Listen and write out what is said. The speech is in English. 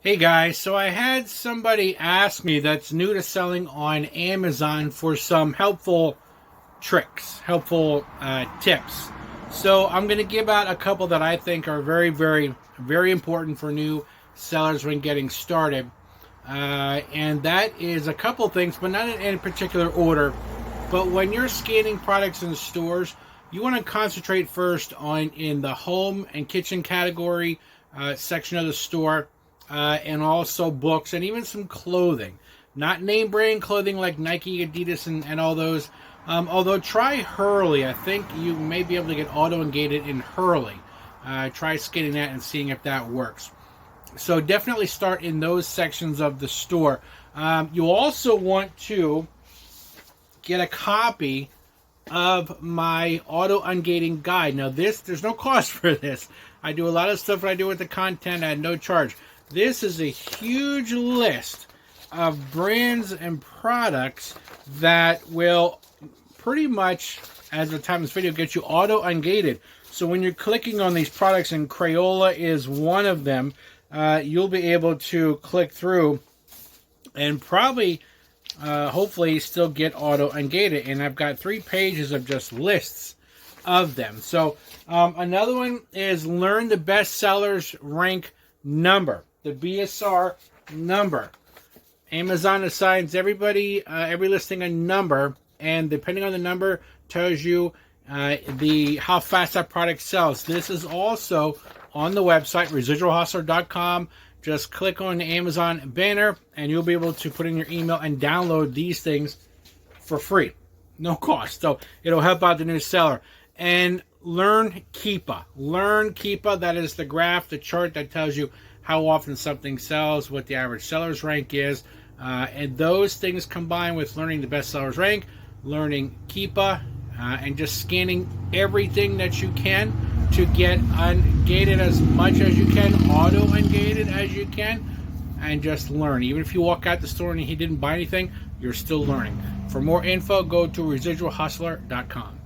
Hey guys, so I had somebody ask me that's new to selling on Amazon for some helpful tricks, helpful tips. So I'm going to give out a couple that I think are very, very, very important for new sellers when getting started. And that is a couple things, but not in any particular order. But when you're scanning products in the stores, you want to concentrate first on in the home and kitchen category section of the store. And also books and even some clothing. Not name brand clothing like Nike, Adidas, and all those. Although try Hurley. I think you may be able to get auto-ungated in Hurley. Try scanning that and seeing if that works. So definitely start in those sections of the store. You also want to get a copy of my auto-ungating guide. Now there's no cost for this. I do a lot of stuff that I do with the content at no charge. This is a huge list of brands and products that will pretty much, as the time of this video, get you auto-ungated. So when you're clicking on these products, and Crayola is one of them, you'll be able to click through and probably, hopefully, still get auto-ungated. And I've got 3 pages of just lists of them. So another one is learn the best sellers rank number. The BSR number. Amazon assigns everybody, every listing a number, and depending on the number, tells you how fast that product sells. This is also on the website, residualhustler.com. Just click on the Amazon banner, and you'll be able to put in your email and download these things for free. No cost. So it'll help out the new seller. And learn Keepa. Learn Keepa. That is the graph, the chart that tells you how often something sells, what the average seller's rank is, and those things combined with learning the best seller's rank, learning Keepa, and just scanning everything that you can to get ungated as much as you can, auto-ungated as you can, and just learn. Even if you walk out the store and he didn't buy anything, you're still learning. For more info, go to residualhustler.com.